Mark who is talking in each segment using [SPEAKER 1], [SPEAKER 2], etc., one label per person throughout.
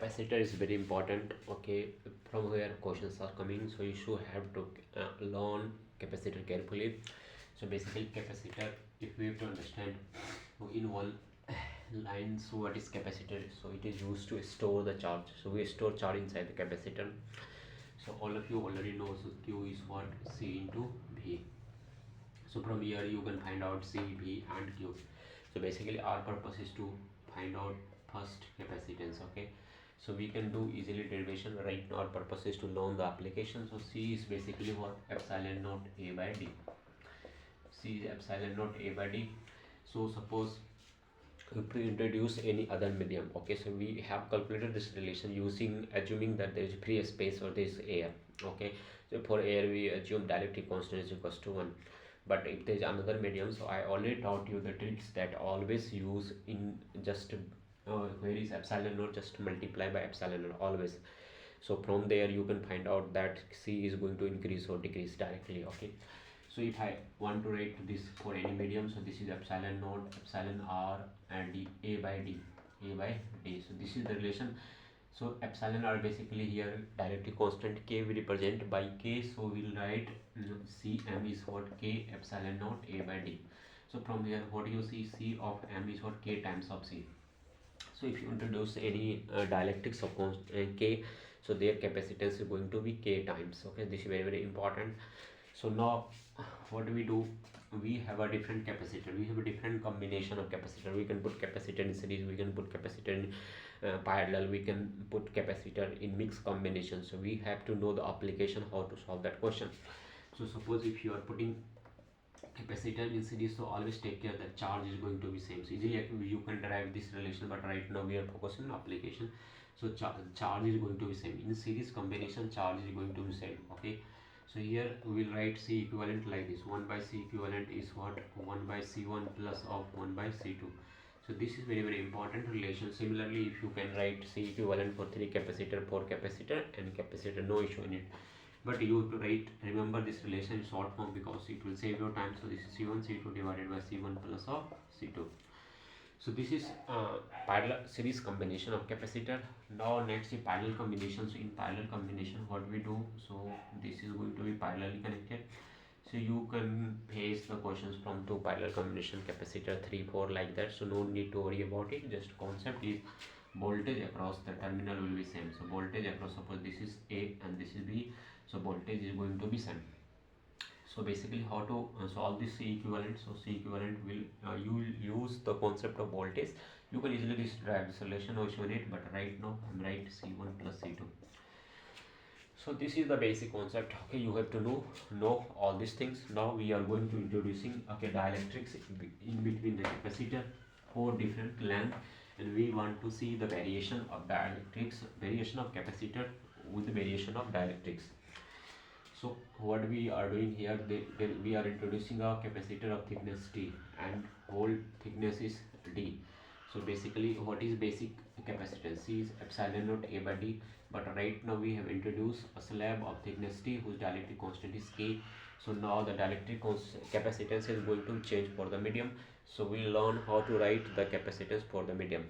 [SPEAKER 1] capacitor is very important. Okay, from where questions are coming, so you should have to learn capacitor carefully. So basically capacitor, if we have to understand in one line, so what is capacitor? So it is used to store the charge. So we store charge inside the capacitor. So all of you already know, so q is what? C into v. So from here you can find out C, V and Q. So basically our purpose is to find out first capacitance. Okay, so we can do easily derivation. Right now our purpose is to learn the application. So C is basically what? Epsilon naught A by D. C is epsilon naught A by D. So suppose if we introduce any other medium, okay, so we have calculated this relation using assuming that there is free space or there is air. Okay, so for air we assume dielectric constant is equals to 1. But if there is another medium, so I already taught you the tricks that always use in just where is epsilon naught, just multiply by epsilon naught always. So from there you can find out that C is going to increase or decrease directly. Okay, so if I want to write this for any medium, so this is epsilon naught epsilon r and d, a by d, a by d. So this is the relation. So epsilon r basically here dielectric constant, k we represent by k, so we'll write Cm is what? K epsilon naught A by d. So from here what you see, C of m is what? K times of C. So if you introduce any dielectrics of k, so their capacitance is going to be k times. Okay, this is very important. So now what do? We have a different capacitor, we have a different combination of capacitor. We can put capacitor in series, we can put capacitor in parallel, we can put capacitor in mixed combination. So we have to know the application, how to solve that question. So suppose if you are putting capacitor in series, so always take care that charge is going to be same. So easily you can derive this relation, but right now we are focusing on application. So charge is going to be same in series combination, charge is going to be same. Okay, so here we will write C equivalent like this. 1 by C equivalent is what? 1 by C1 plus of 1 by C2. So this is very important relation. Similarly, if you can write C equivalent for 3 capacitor, 4 capacitor and capacitor, no issue in it. But you have to write, remember this relation in short form because it will save your time. So this is C1 C2 divided by C1 plus of C2. So this is parallel series combination of capacitor. Now next is parallel combination. So in parallel combination what we do, so this is going to be parallelly connected. So you can face the questions from two parallel combination, capacitor 3 4 like that. So no need to worry about it. Just concept is voltage across the terminal will be same. So voltage across, suppose this is A and this is B, so voltage is going to be same. So basically how to solve this C equivalent? So C equivalent will you will use the concept of voltage. You can easily derive this relation or show it, but right now I'm write C1 plus C2. So this is the basic concept. Okay, you have to know all these things. Now we are going to introducing, okay, dielectrics in between the capacitor, 4 different length, and we want to see the variation of dielectrics, variation of capacitor with the variation of dielectrics. So what we are doing here, we are introducing a capacitor of thickness T and whole thickness is D. So basically what is basic capacitance? C is epsilon naught A by D, but right now we have introduced a slab of thickness T whose dielectric constant is K. So now the dielectric capacitance is going to change for the medium. So we learn how to write the capacitance for the medium.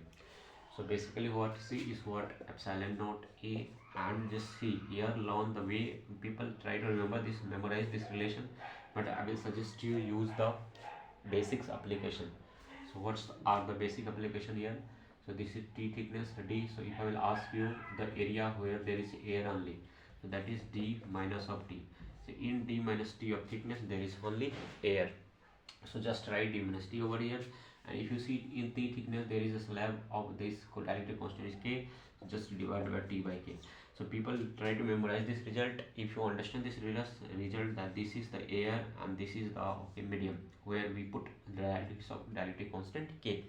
[SPEAKER 1] So basically what C is what? Epsilon naught A, and just see here learn the way people try to remember this, memorize this relation, but I will suggest you use the basics application. So what's are the basic application here? So this is T thickness D. So if I will ask you the area where there is air only, so that is D minus of T. So in D minus T of thickness there is only air. So just write D minus T over here. And if you see in T thickness there is a slab of this dielectric constant is K, so just divide by T by K. So people try to memorize this result. If you understand this result that this is the air and this is the medium where we put the dielectric constant K.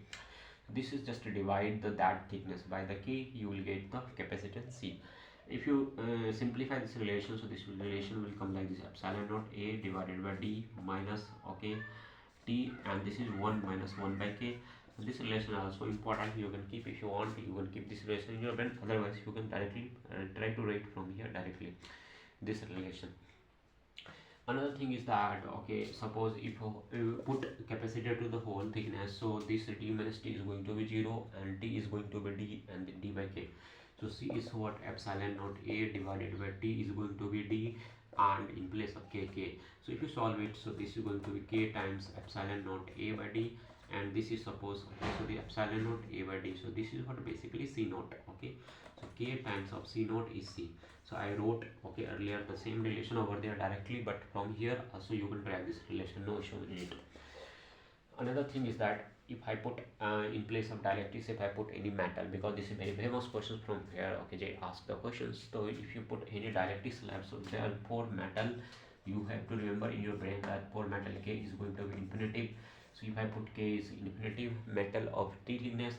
[SPEAKER 1] This is just to divide that thickness by the K, you will get the capacitance C. If you simplify this relation, so this relation will come like this: epsilon naught A divided by D minus, okay, T, and this is 1 minus 1 by K. So this relation is also important. You can keep, if you want, you can keep this relation in your pen. Otherwise, you can directly try to write from here directly this relation. Another thing is that, okay, suppose if you put capacitor to the whole thickness, so this D minus T is going to be 0 and T is going to be D and D by K. So C is what? Epsilon naught A divided by T is going to be D, and in place of K, K. So if you solve it, so this is going to be K times epsilon naught A by D, and this is suppose, okay, so the epsilon naught A by D, so this is what basically C naught, okay. So K times of C naught is C. So I wrote, okay, earlier the same relation over there directly, but from here also you can drag this relation, no issue in it. Another thing is that if I put in place of dielectrics, if I put any metal, because this is very famous questions from here, okay, they ask the questions. So if you put any dielectric slab, so there are four metal, you have to remember in your brain that four metal K is going to be infinitive. So if I put K is infinitive metal of T thickness,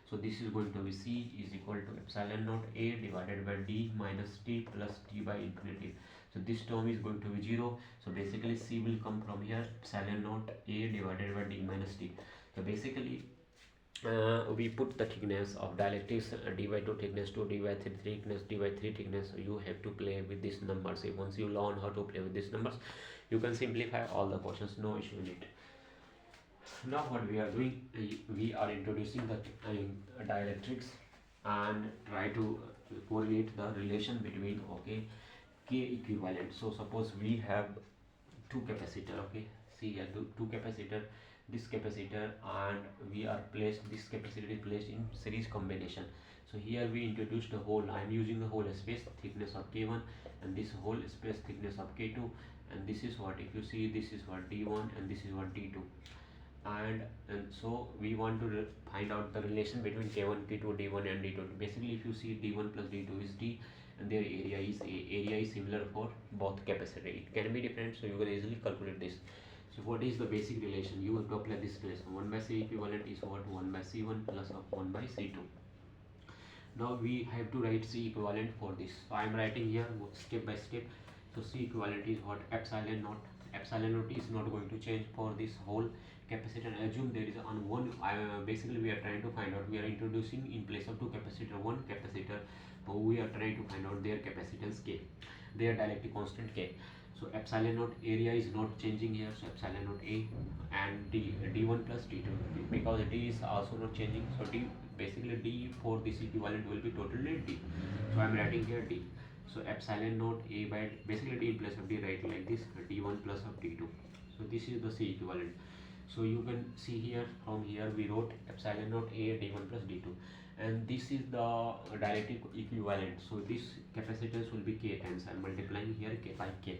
[SPEAKER 1] so this is going to be C is equal to epsilon naught A divided by D minus T plus T by infinity. So this term is going to be 0. So basically C will come from here, epsilon naught A divided by D minus T. So basically we put the thickness of dielectrics d by 2 thickness to d by 3 thickness, d by 3 thickness. So you have to play with these numbers. Once you learn how to play with these numbers, you can simplify all the questions, no issue in it. Now what we are doing, we are introducing the dielectrics and try to correlate the relation between, okay, K equivalent. So suppose we have two capacitor, okay, see here, two capacitor, this capacitor, and we are placed, this capacitor is placed in series combination. So here we introduced the whole, I am using the whole space thickness of K1, and this whole space thickness of K2, and this is what, if you see, this is what D1 and this is what D2. And so we want to find out the relation between K1, K2, D1 and D2. Basically if you see D1 plus D2 is D, and their area is A. Area is similar for both capacitor. It can be different, so you can easily calculate this. So what is the basic relation? You have to apply this relation. 1 by C equivalent is what? 1 by C1 plus of 1 by C2. Now we have to write C equivalent for this. So I am writing here step by step. So C equivalent is what? Epsilon naught. Epsilon naught is not going to change for this whole capacitor. Assume there is on one, basically we are trying to find out, we are introducing in place of two capacitor, one capacitor, we are trying to find out their capacitance K, their dielectric constant K. So epsilon naught area is not changing here, so epsilon naught A, and D1 plus D2, because D is also not changing, so D, basically D for this equivalent will be totally D. So I am writing here D. So epsilon naught A by, basically D in place of D, write like this, D1 plus of D2. So this is the C equivalent. So you can see here, from here we wrote epsilon naught A D1 plus D2, and this is the dielectric equivalent. So this capacitance will be K times, I am multiplying here K by K.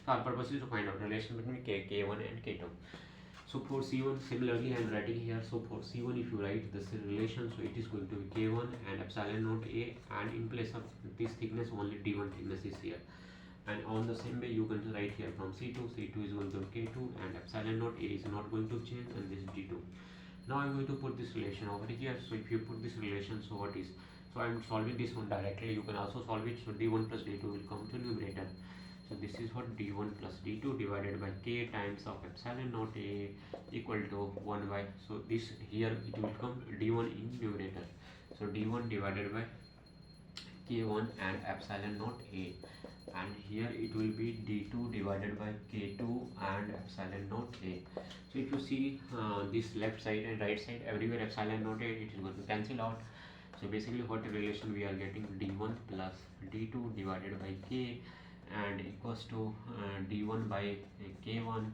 [SPEAKER 1] So our purpose is to find out relation between K1 and K2. So for C1, similarly I am writing here. So for C1, if you write this relation, so it is going to be K1 and epsilon naught A, and in place of this thickness only D1 thickness is here. And on the same way you can write here from C2 is going to be K2, and epsilon naught A is not going to change, and this is D2. Now I am going to put this relation over here. So if you put this relation, so what is, so I am solving this one directly, you can also solve it. So D1 plus D2 will come to numerator. So this is what D1 plus D2 divided by K times of epsilon naught A equal to 1 by, so this here it will come D1 in numerator. So D1 divided by K1 and epsilon naught A, and here it will be D2 divided by K2 and epsilon naught A. So if you see this left side and right side, everywhere epsilon naught A, it is going to cancel out. So basically what relation we are getting, D1 plus D2 divided by K and equals to D1 by K1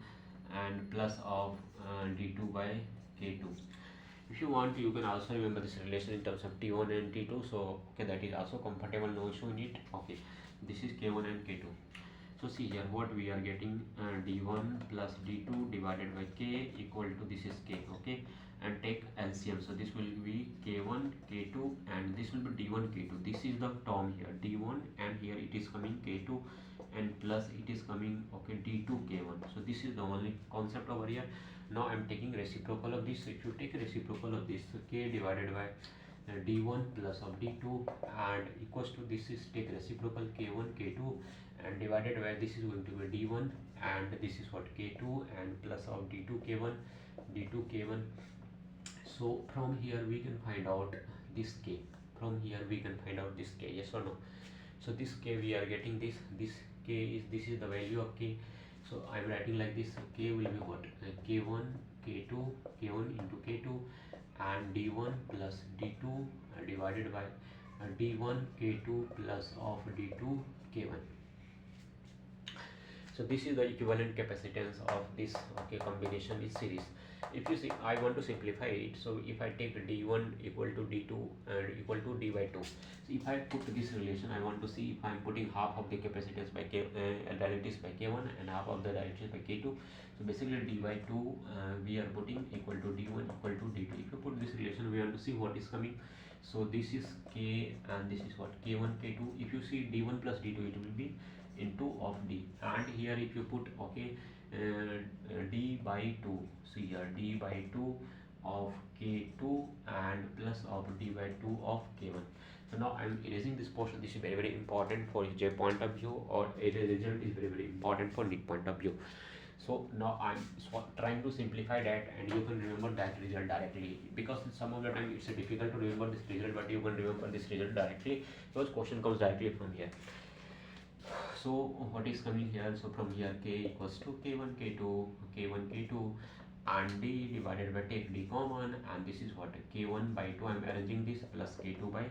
[SPEAKER 1] and plus of D2 by K2. If you want, you can also remember this relation in terms of T1 and T2. So okay, that is also comfortable, no issue in it. Okay, this is K1 and K2. So see here what we are getting, D1 plus D2 divided by K equal to, this is K, okay, and take LCM. So this will be K1 K2 and this will be D1 K2. This is the term here D1, and here it is coming K2, and plus it is coming, okay, D2 K1. So this is the only concept over here. Now I am taking reciprocal of this. So if you take reciprocal of this, so K divided by D1 plus of D2 and equals to, this is take reciprocal K1 K2 and divided by, this is going to be D1 and this is what K2 and plus of D2 K1 D2 K1. So from here we can find out this K. From here we can find out this K, yes or no? So this K we are getting this K is, this is the value of K. So I am writing like this. K will be what? K1 K2 K1 into K2 and D1 plus D2 divided by d1 k2 plus of d2 k1. So this is the equivalent capacitance of this, okay, combination is series. If you see, I want to simplify it. So if I take d1 equal to d2 and equal to d by 2, so if I put this relation, I want to see if I am putting half of the capacitance by k dielectrics by k1 and half of the dielectrics by k2. So basically d by 2 we are putting equal to d1 equal to d2. If you put this relation, we want to see what is coming. So this is k and this is what, k1 k2. If you see d1 plus d2, it will be into of d, and here if you put, okay, d by 2, see here d by 2 of k2 and plus of d by 2 of k1. So now I am erasing this portion. This is very very important for j point of view, or a result is very very important for Nick point of view. So now I'm trying to simplify that, and you can remember that result directly, because some of the time it's difficult to remember this result, but you can remember this result directly because question comes directly from here. So what is coming here? So from here k equals to k1 k2 k1 k2 and d divided by, take d common, and this is what, k1 by 2, I'm arranging this, plus k2 by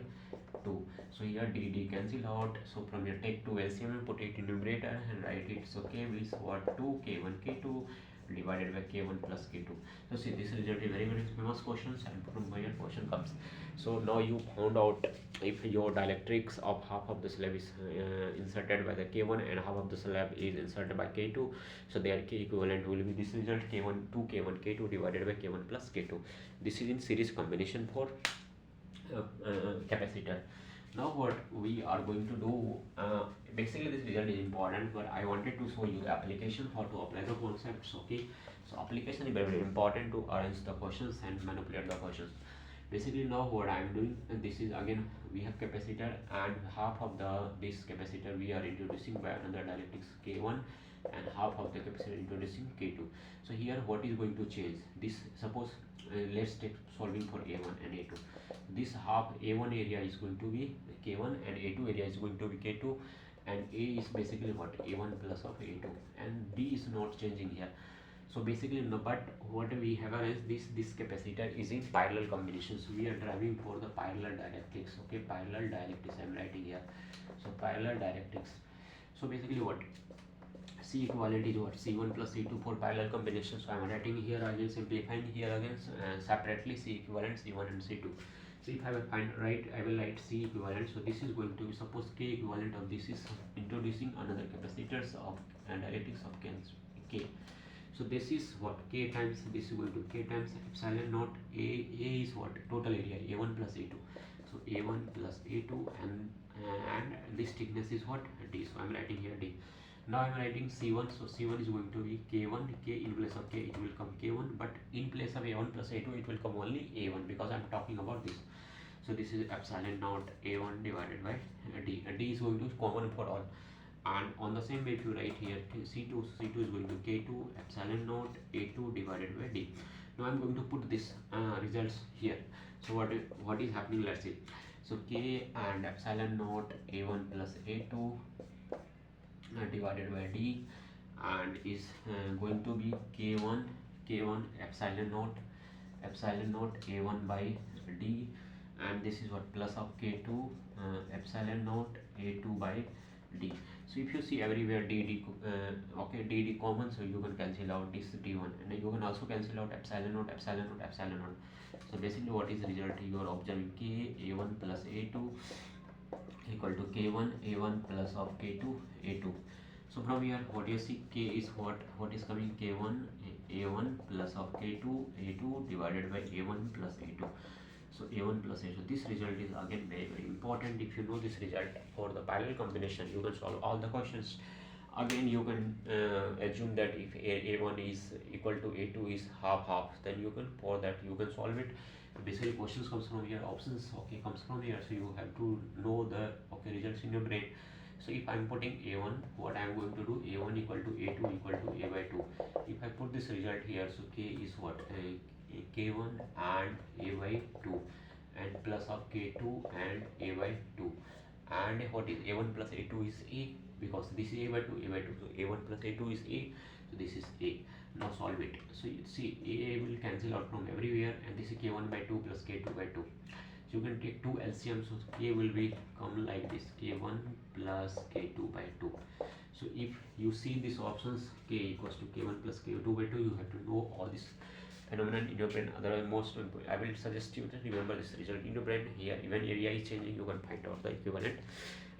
[SPEAKER 1] 2. So here d cancel out. So from here take 2 LCM and put it in numerator and write it. So k is what, 2 k1 k2 divided by k1 plus k2. So see, this result is very very famous questions, and from where question comes. So now you found out if your dielectrics of half of the slab is inserted by the k1 and half of the slab is inserted by k2, so their k equivalent will be this result, k1 2 k1 k2 divided by k1 plus k2. This is in series combination for capacitor. Now what we are going to do, basically this result is important, but I wanted to show you the application, how to apply the concepts, okay. So application is very very important to arrange the questions and manipulate the questions. Basically now what I am doing, and this is again, we have capacitor, and half of this capacitor we are introducing by another dielectrics k1, and half of the capacitor introducing k2. So here what is going to change this? Suppose let's take solving for a1 and a2. This half a1 area is going to be k1 and a2 area is going to be k2, and a is basically what, a1 plus of a2, and d is not changing here. So basically no, but what we have is this capacitor is in parallel combination, so we are driving for the parallel dielectrics, okay. Parallel dielectrics I am writing here. So parallel dielectrics. So basically what, C equivalent is what, C1 plus C2 for parallel combination. So I am writing here again, simplifying here again separately, C equivalent C1 and C2. So if I will find right, I will write C equivalent. So this is going to be, suppose K equivalent of this is introducing another capacitors of and dielectrics of K. So this is what, K times, this is going to K times epsilon naught A is what, total area A1 plus A2. So A1 plus A2, and this thickness is what, D. So I am writing here D. Now I am writing C1. So C1 is going to be K1, K in place of K it will come K1, but in place of A1 plus A2 it will come only A1, because I am talking about this. So this is epsilon naught A1 divided by D, and D is going to be common for all. And on the same way, if you write here C2, so C2 is going to K2 epsilon naught A2 divided by D. Now I'm going to put this results here. So what is happening, let's see. So K and epsilon naught A1 plus A2 divided by D, and is going to be K1 epsilon naught A1 by D, and this is what, plus of K2 epsilon naught A2 by D. So if you see everywhere okay, D common, so you can cancel out this D1, and you can also cancel out epsilon naught. So basically what is the result? You are observing K A1 plus A2 equal to K1 A1 plus of K2 A2. So from here what you see, K is what is coming, K1 A1 plus of K2 A2 divided by A1 plus A2. So A1 plus A2. This result is again very very important. If you know this result for the parallel combination, you can solve all the questions. Again you can assume that if A1 is equal to A2 is half, then you can, for that you can solve it. Basically questions comes from here, options, okay, comes from here. So you have to know the, okay, results in your brain. So if I am putting A1, what I am going to do, A1 equal to A2 equal to A by 2. If I put this result here, so K is what, K1 and A by 2, and plus of K2 and A by 2, and what is A1 plus A2 is A, because this is A by 2, so A1 plus A2 is A, so this is A. Now solve it. So you see A will cancel out from everywhere, and this is K1 by 2 plus K2 by 2. So you can take two LCM, so K will become like this, K1 plus K2 by 2. So if you see these options, K equals to K1 plus K2 by 2, you have to know all this phenomenon in your brain. Otherwise, most important, I will suggest you to remember this result in your brain. Here, even area is changing, you can find out the equivalent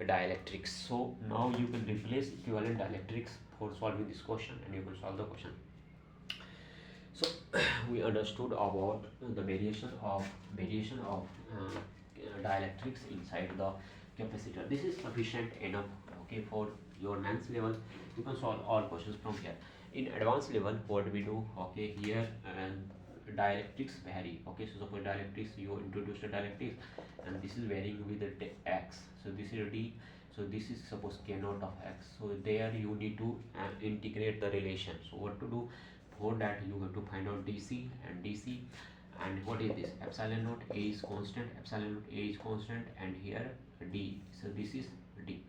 [SPEAKER 1] dielectrics. So now you can replace equivalent dielectrics for solving this question, and you can solve the question. So we understood about the variation of dielectrics inside the capacitor. This is sufficient enough, okay, for your 9th level. You can solve all questions from here. In advanced level, what we do, okay, here dielectrics vary, okay. So suppose dielectrics, you introduce the dielectrics and this is varying with the x, so this is d, so this is suppose k naught of x. So there you need to integrate the relation. So what to do? For that you have to find out dc and dc, and what is this? Epsilon naught a is constant, epsilon naught a is constant, and here d, so this is d.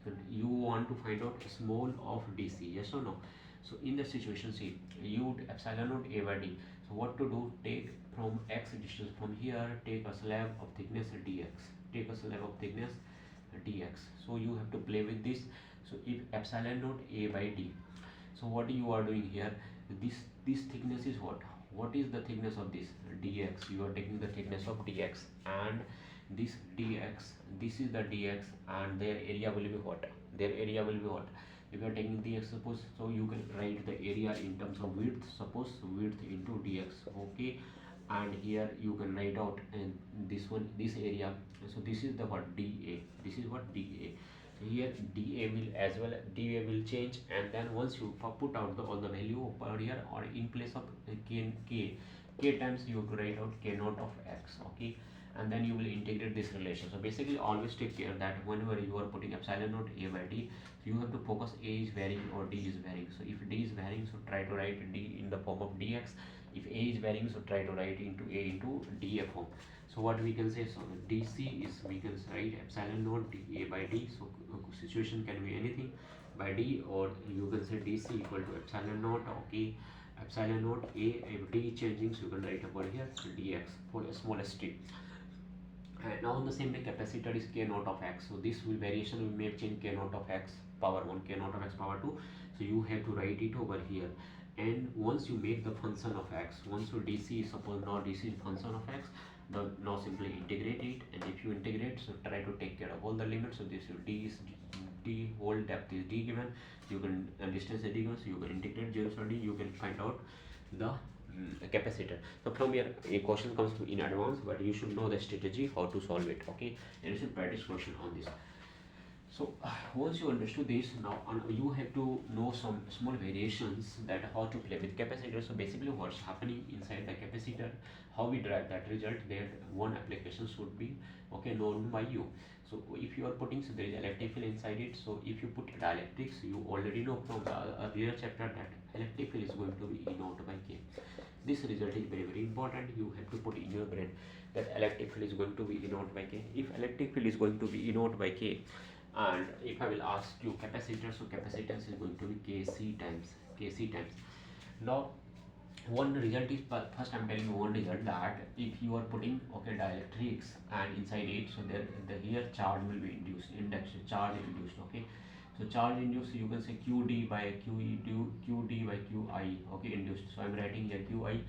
[SPEAKER 1] So you want to find out small of dc, yes or no? So in the situation, see, you epsilon naught a by d. So what to do? Take from x distance from here, take a slab of thickness dx, take a slab of thickness dx. So you have to play with this. So if epsilon naught a by d, so what you are doing here, this thickness is what is the thickness of this? Dx. You are taking the thickness of dx, and this dx, this is the dx, and their area will be what? Their area will be what? If you are taking dx, suppose, so you can write the area in terms of width, suppose width into dx, okay. And here you can write out, and this one, this area, so this is the what? dA, this is what? dA. So here dA will as well, dA will change, and then once you put out all the value over here, or in place of k times, you have to write out k naught of x, okay. And then you will integrate this relation. So basically always take care that whenever you are putting epsilon naught a by d, so you have to focus a is varying or d is varying. So if d is varying, so try to write d in the form of dx. If a is varying, so try to write into a into dA form. So what we can say, so dc is, we can write epsilon naught a by d. So situation can be anything by d, or you can say dc equal to epsilon naught, okay, epsilon naught a, if d changing, so you can write over here dx for a smallest t. And now in the same way, capacitor is k naught of x. So this will variation will may change k naught of x power 1, k naught of x power 2. So you have to write it over here. And once you make the function of x, once your dc is, suppose now dc is function of x, now simply integrate it. And if you integrate, so try to take care of all the limits. So this is d is d, whole depth is d given, you can distance is d given, so you can integrate 0 to d, you can find out the capacitor. So from here a question comes to in advance, but you should know the strategy how to solve it, okay. And it's a practice question on this. So once you understood this, now you have to know some small variations that how to play with capacitor. So basically what's happening inside the capacitor, how we derive that result, that one application should be, okay, known by you. So if you are putting, so there is electric field inside it. So if you put dielectrics, you already know from the earlier chapter that electric field is going to be E naught by K. This result is very very important. You have to put in your brain that electric field is going to be E naught by K. If electric field is going to be E naught by K, and if I will ask you capacitor, so capacitance is going to be Kc times. Now one result is, first I'm telling you one result, that if you are putting, okay, dielectrics and inside it, so there the here charge will be induced, index charge induced, okay. So charge induced, you can say qd by qd by qi, okay, induced. So I'm writing here qi.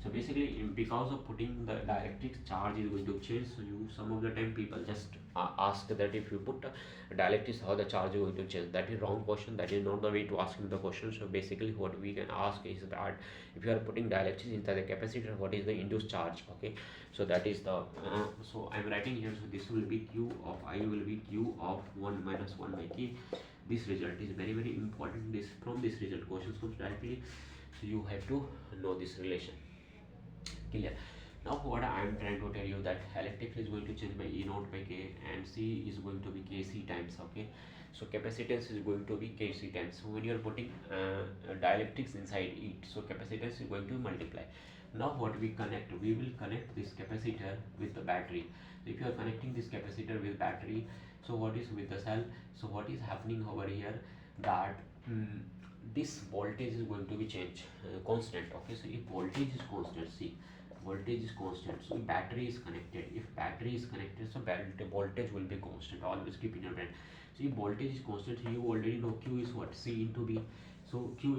[SPEAKER 1] So basically because of putting the dielectrics, charge is going to change. So you, some of the time people just ask that if you put dielectrics, how the charge is going to change. That is wrong question, that is not the way to ask him the question. So basically what we can ask is that if you are putting dielectrics inside the capacitor, what is the induced charge, okay. So that is the so I'm writing here, so this will be q of I will be q of 1 minus 1 by k. This result is very very important. This, from this result questions comes directly, so you have to know this relation. Clear? Now what I am trying to tell you, that electric field is going to change by E naught by K, and C is going to be Kc times, okay. So capacitance is going to be Kc times. So when you are putting dielectrics inside it, so capacitance is going to multiply. Now what we connect, we will connect this capacitor with the battery. So if you are connecting this capacitor with battery, so what is with the cell, so what is happening over here, that this voltage is going to be changed constant, okay. So if voltage is constant, see, voltage is constant. So if battery is connected, so voltage will be constant. Always keep in your brain. So if voltage is constant, you already know Q is what? C into B. So Q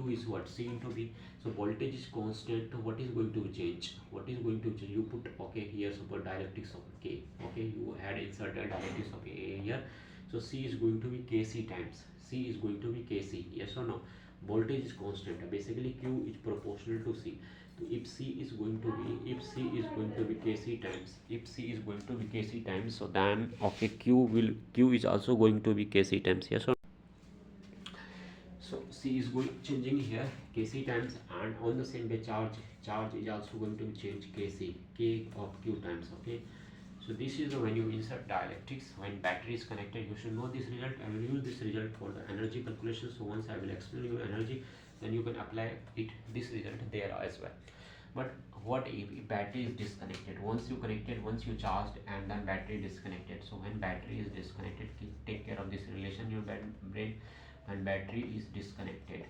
[SPEAKER 1] is what? C into B. So voltage is constant. What is going to change? What is going to change? You put, okay, here suppose dielectrics of K. Okay, you had inserted dielectrics of A here. So C is going to be Kc times. C is going to be Kc. Yes or no? Voltage is constant. Basically Q is proportional to C. So if C is going to be, Kc times, so then, okay, Q is also going to be Kc times. Yes or no? So C is going changing here Kc times, and on the same way charge is also going to change Kc, K of Q times. Okay, so this is when you insert dielectrics when battery is connected. You should know this result. I will use this result for the energy calculation. So once I will explain you energy, then you can apply this result there as well. But what if battery is disconnected? Once you charged, and then battery disconnected. So when battery is disconnected, take care of this relation your brain. When battery is disconnected,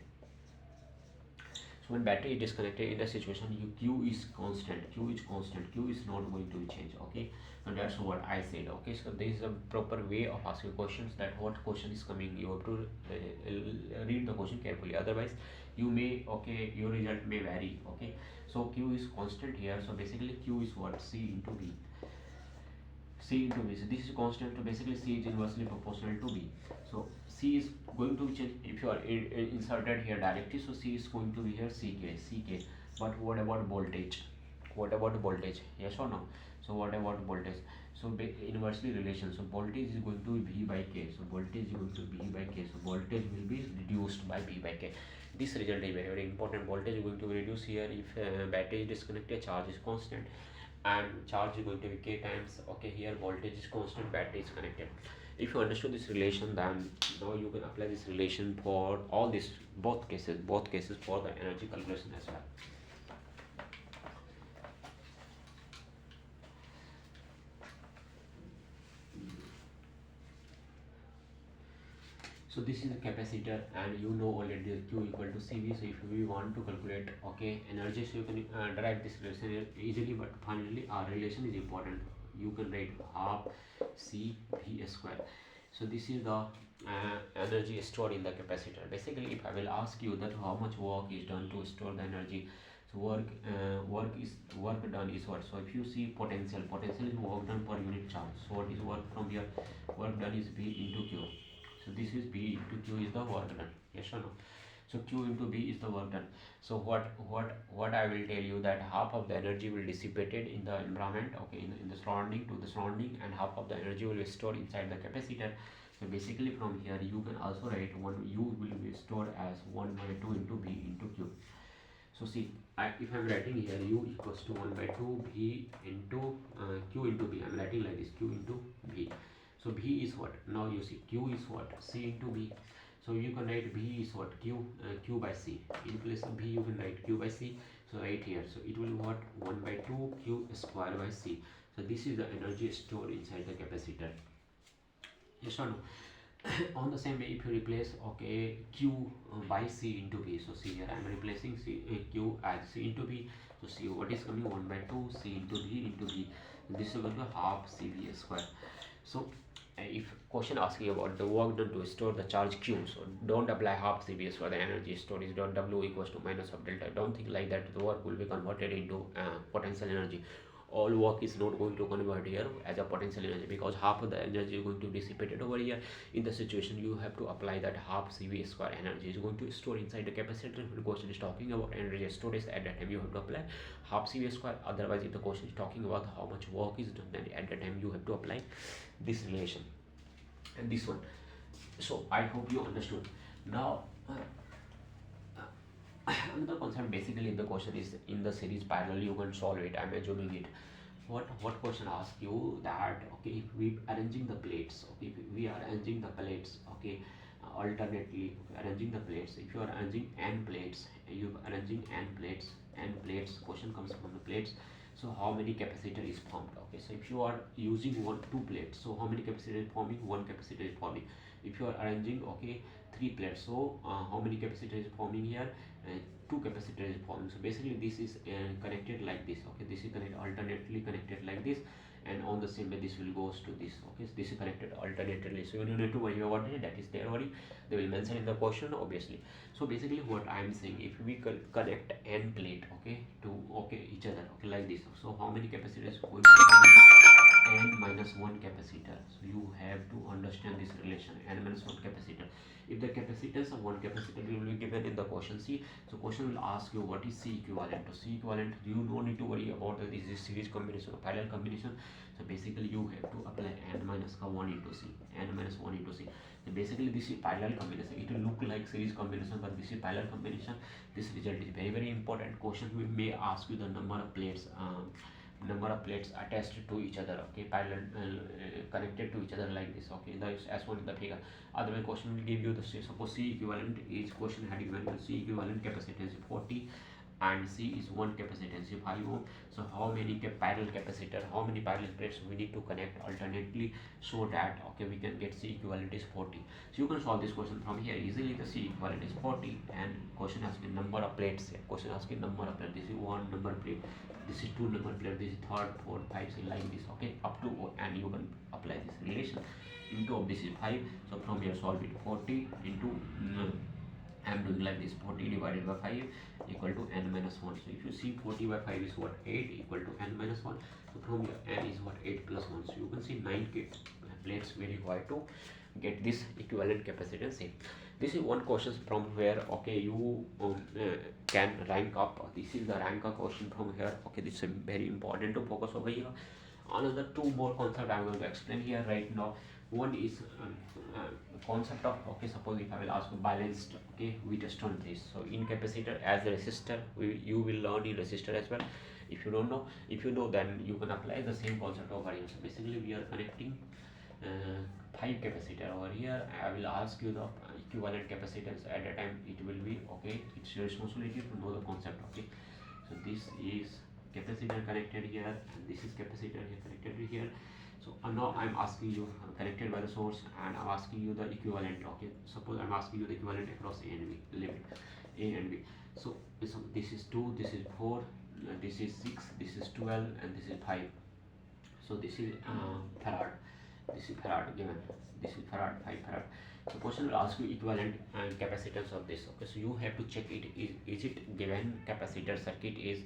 [SPEAKER 1] so when battery is disconnected, in the situation Q is constant. Q is not going to change. Okay, so that's what I said. Okay, so this is a proper way of asking questions, that what question is coming. You have to read the question carefully, otherwise you may, okay, your result may vary. Okay, so Q is constant here. So basically Q is what? C into B. C into B. So this is constant. So basically C is inversely proportional to B. So C is going to change if you are inserted here directly. So C is going to be here CK. But what about voltage? Yes or no? So what about voltage? So inversely relation. So voltage is going to be V by K. So voltage is going to be V by K. So voltage will be reduced by V by K. This result is very, very important. Voltage is going to be reduced here if battery is disconnected, charge is constant, and charge is going to be K times. Okay, here voltage is constant, battery is connected. If you understood this relation, then now you can apply this relation for all these both cases for the energy calculation as well. So this is a capacitor, and you know already Q equal to CV. So if we want to calculate, okay, energy, so you can derive this relation easily, but finally our relation is important. You can write half CV square. So this is the energy stored in the capacitor. Basically, if I will ask you that how much work is done to store the energy, so work done is what? So if you see potential is work done per unit charge. So what is work from here? Work done is B into Q. So this is B into Q is the work done. Yes or no? So Q into B is the work done. So what I will tell you, that half of the energy will dissipated in the environment, okay, in the surrounding, and half of the energy will be stored inside the capacitor. So basically from here you can also write U will be stored as 1 by 2 into B into Q. So see, if I am writing here U equals to 1 by 2 B into Q into B, I am writing like this, Q into B. So B is what? Now you see Q is what? C into B. So you can write B is what? Q by C. In place of B you can write Q by C. So right here, so it will be what? 1 by 2 Q square by C. So this is the energy stored inside the capacitor. Yes or no? On the same way, if you replace, okay, Q by C into B. So see here I am replacing Q as C into B. So see what is coming? 1 by 2 C into B into B. This is going to half CV square. So if question asking about the work done to store the charge Q, so don't apply half CBS for the energy stored is done W equals to minus of delta. Don't think like that the work will be converted into potential energy. All work is not going to convert here as a potential energy, because half of the energy is going to be dissipated over here. In the situation you have to apply that half CV square energy is going to store inside the capacitor. If the question is talking about energy storage, at that time you have to apply half CV square. Otherwise, if the question is talking about how much work is done, then at that time you have to apply this relation and this one. So I hope you understood. Now another concept, basically if the question is in the series parallel, you can solve it. I'm assuming it. What question asks you that, okay, if we arranging the plates, okay, if we are arranging the plates, okay, alternately arranging the plates. If you are arranging n plates, you are arranging n plates, question comes from the plates. So how many capacitor is formed? Okay, so if you are using two plates, so how many capacitor is forming? One capacitor is forming. If you are arranging, okay, three plates, so how many capacitor is forming here? two capacitors is forming. So basically this is connected like this, okay, this is connected alternately connected like this, and on the same way this will goes to this, okay, so this is connected alternately. So you don't need to worry about it, that is their worry, they will mention in the question obviously. So basically what I am saying, if we connect n plate, okay, to each other, okay, like this, so how many capacitors going to n minus 1 capacitor. So you have to understand this relation, n minus 1 capacitor. If the capacitance of one capacitor will be given in the question C, so question will ask you what is C equivalent. To C equivalent, you don't need to worry about this is series combination or parallel combination. So basically you have to apply n minus 1 into C, n minus 1 into C. So basically this is parallel combination. It will look like series combination, but this is parallel combination. This result is very very important. Question may ask you the number of plates. Number of plates attached to each other, okay, parallel connected to each other like this, okay, the as one in the figure. Otherwise question will give you the, suppose C equivalent is, question had given C equivalent capacitance 40 and C is 1 capacitance 5 ohm. So how many parallel capacitor, how many parallel plates we need to connect alternately, so that okay we can get C equivalent is 40. So you can solve this question from here easily. The C equivalent is 40 and question asking number of plates, question asking number of plates, this is 1 number plate, this is 2 number plate, this is third, fourth, 5, so like this, okay, up to, and you can apply this relation into of this is 5. So from here solve it, 40 into I am doing like this, 40 divided by 5 equal to n minus 1. So if you see 40 by 5 is what, 8 equal to n minus 1. So from here n is what, 8 plus 1. So you can see 9 plates we require to get this equivalent capacitance in. This is one question from where okay you can rank up. This is the rank up question from here, okay, this is very important to focus over here. Another two more concepts I am going to explain here right now. One is concept of, okay, suppose if I will ask you balanced, okay, we test on this. So in capacitor as a resistor, you will learn in resistor as well. If you don't know, if you know, then you can apply the same concept over here. So basically we are connecting 5 capacitor over here. I will ask you the equivalent capacitance at a time. It will be okay, it's your responsibility to know the concept, okay. So this is capacitor connected here and this is capacitor here connected here. So now I'm asking you connected by the source, and I'm asking you the equivalent, okay. Suppose I'm asking you the equivalent across A and B, limit A and B. So this is 2, this is 4, this is 6, this is 12, and this is 5. So this is farad, this is farad given, this is farad, 5 farad. So question will ask you equivalent capacitance of this, okay. So you have to check it, is it given capacitor circuit is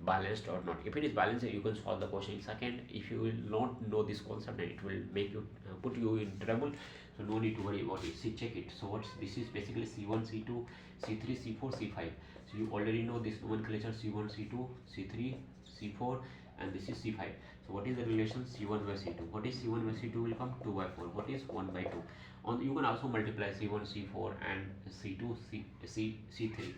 [SPEAKER 1] balanced or not. If it is balanced, you can solve the question in second. If you will not know this concept, then it will make you put you in trouble. So no need to worry about it. See, check it. So what's this is basically C1, C2, C3, C4, C5. So you already know this nomenclature: C1, C2, C3, C4, and this is C5. So what is the relation C1 by C2? What is C1 by C2 will come 2 by 4. What is 1 by 2? On you can also multiply C1, C4 and C2, C3.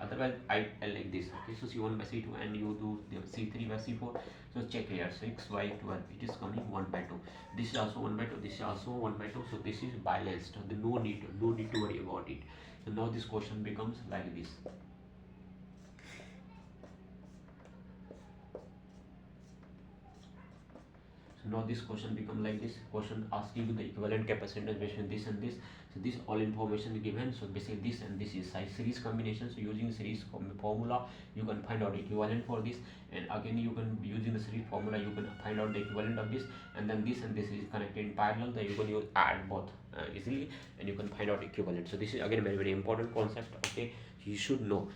[SPEAKER 1] Otherwise I like this, okay. So C1 by C2 and you do the C3 by C4. So check here, 6 by 12, it is coming 1 by 2. This is also 1 by 2, this is also 1 by 2. So this is balanced, no need to worry about it. So now this question becomes like this. Now this question become like this. Question asking you the equivalent capacitance between this and this. So this all information is given. So basically this and this is series combination. So using series formula you can find out equivalent for this, and again you can using the series formula you can find out the equivalent of this, and then this and this is connected in parallel, then you can use add both easily and you can find out equivalent. So this is again very very important concept, okay, you should know.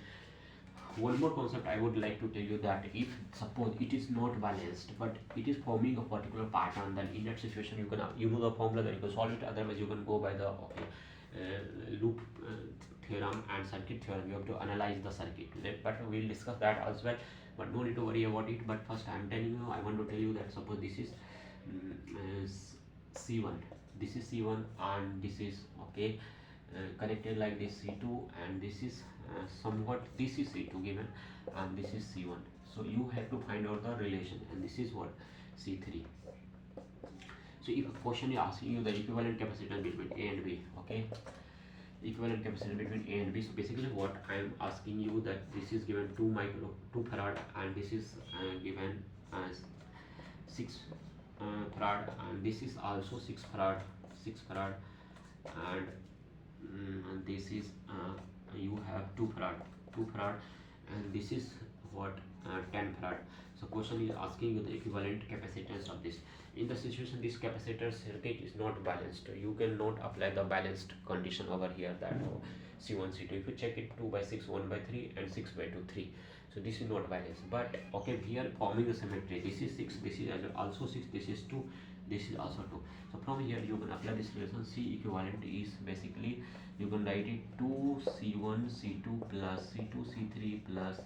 [SPEAKER 1] One more concept I would like to tell you, that if suppose it is not balanced but it is forming a particular pattern, then in that situation you can you know the formula, then you can solve it. Otherwise you can go by the loop theorem and circuit theorem. You have to analyze the circuit, but we'll discuss that as well, but no need to worry about it. But first I am telling you, I want to tell you that suppose this is C1, this is C1 and this is okay connected like this C2, and this is somewhat this is C2 given and this is C1. So you have to find out the relation, and this is what, C3. So if a question is asking you the equivalent capacitance between A and B, okay, equivalent capacitance between A and B. So basically what I am asking you, that this is given 2 farad and this is given as 6 farad, and this is also 6 farad, and this is you have 2 farad 2 farad, and this is what 10 farad. So question is asking you the equivalent capacitance of this. In the situation this capacitor circuit is not balanced, you cannot apply the balanced condition over here, that C1 C2. If you check it, 2 by 6 1 by 3 and 6 by 2 3, so this is not balanced. But okay, here forming the symmetry, this is 6, this is also 6, this is 2, this is also 2. So from here you can apply this relation. C equivalent is basically, you can write it 2 C1 C2 plus C2 C3 plus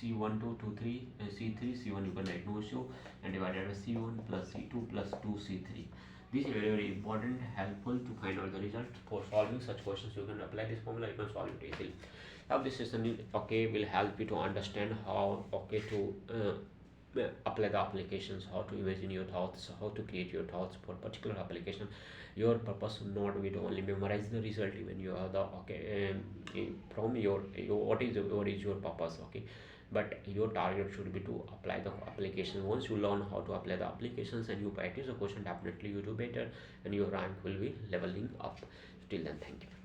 [SPEAKER 1] C1 2 2 3 C3 C1, you can write no issue, and divided by C1 plus C2 plus 2 C3. This is very very important, helpful to find out the result. For solving such questions you can apply this formula, you can solve it easily. Now this session okay will help you to understand how okay to apply the applications, how to imagine your thoughts, how to create your thoughts for particular application. Your purpose should not be to only memorize the result when you are the okay from your what is your purpose, okay, but your target should be to apply the application. Once you learn how to apply the applications and you practice the question, definitely you do better and your rank will be leveling up. Till then, thank you.